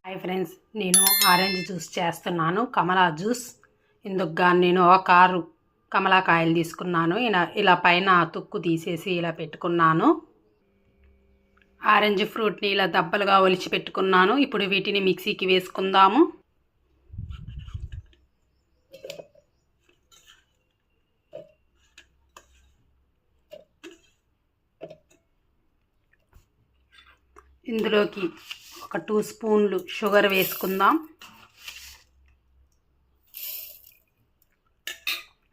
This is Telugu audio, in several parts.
హాయ్ ఫ్రెండ్స్, నేను ఆరెంజ్ జ్యూస్ చేస్తున్నాను. కమలా జ్యూస్. ఇందుకు గాను నేను ఒక 6 కమలాకాయలు తీసుకున్నాను. ఇలా పైన తుక్కు తీసేసి ఇలా పెట్టుకున్నాను. ఆరెంజ్ ఫ్రూట్ని ఇలా దబ్బలుగా ఒలిచి పెట్టుకున్నాను. ఇప్పుడు వీటిని మిక్సీకి వేసుకుందాము. ఇందులోకి ఒక 2 స్పూన్లు షుగర్ వేసుకుందాం.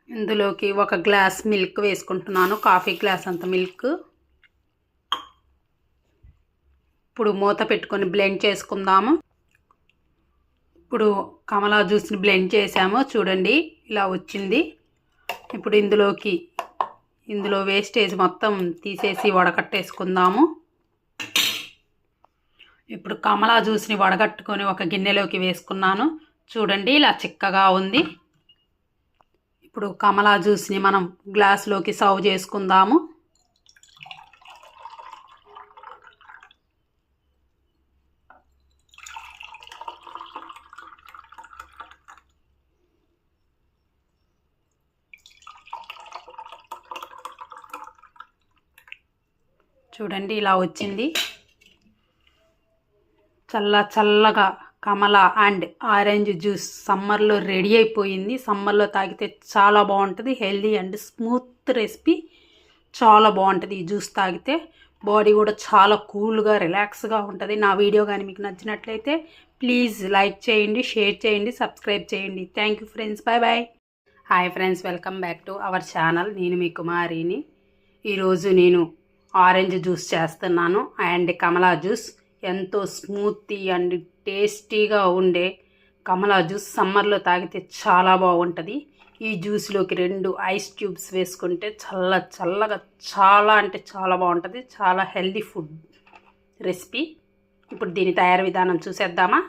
ఇందులోకి 1 గ్లాస్ మిల్క్ వేసుకుంటున్నాను, కాఫీ గ్లాస్ అంత మిల్క్. ఇప్పుడు మూత పెట్టుకొని బ్లెండ్ చేసుకుందాము. ఇప్పుడు కమలా జ్యూస్ని బ్లెండ్ చేసాము, చూడండి ఇలా వచ్చింది. ఇప్పుడు ఇందులో వేస్టేజ్ మొత్తం తీసేసి వడకట్టేసుకుందాము. ఇప్పుడు కమలా జ్యూస్ని వడగట్టుకొని ఒక గిన్నెలోకి వేసుకున్నాను, చూడండి ఇలా చిక్కగా ఉంది. ఇప్పుడు కమలా జ్యూస్ని మనం గ్లాస్లోకి సర్వ్ చేసుకుందాము. చూడండి ఇలా వచ్చింది. చల్లగా కమలా అండ్ ఆరెంజ్ జ్యూస్ సమ్మర్లో రెడీ అయిపోయింది. సమ్మర్లో తాగితే చాలా బాగుంటుంది. హెల్దీ అండ్ స్మూత్ రెసిపీ, చాలా బాగుంటుంది. ఈ జ్యూస్ తాగితే బాడీ కూడా చాలా కూల్గా రిలాక్స్గా ఉంటుంది. నా వీడియో కానీ మీకు నచ్చినట్లయితే ప్లీజ్ లైక్ చేయండి, షేర్ చేయండి, సబ్స్క్రైబ్ చేయండి. Thank you friends, bye bye. Hi friends, welcome back to our channel. నేను మీ కుమారిని. ఈరోజు నేను ఆరెంజ్ జ్యూస్ చేస్తున్నాను అండ్ కమలా జ్యూస్. ఎంతో స్మూతీ అండ్ టేస్టీగా ఉండే కమలా జ్యూస్ సమ్మర్లో తాగితే చాలా బాగుంటుంది. ఈ జ్యూస్లోకి 2 ఐస్ క్యూబ్స్ వేసుకుంటే చల్లగా చాలా అంటే చాలా బాగుంటుంది. చాలా హెల్దీ ఫుడ్ రెసిపీ. ఇప్పుడు దీని తయారీ విధానం చూసేద్దామా.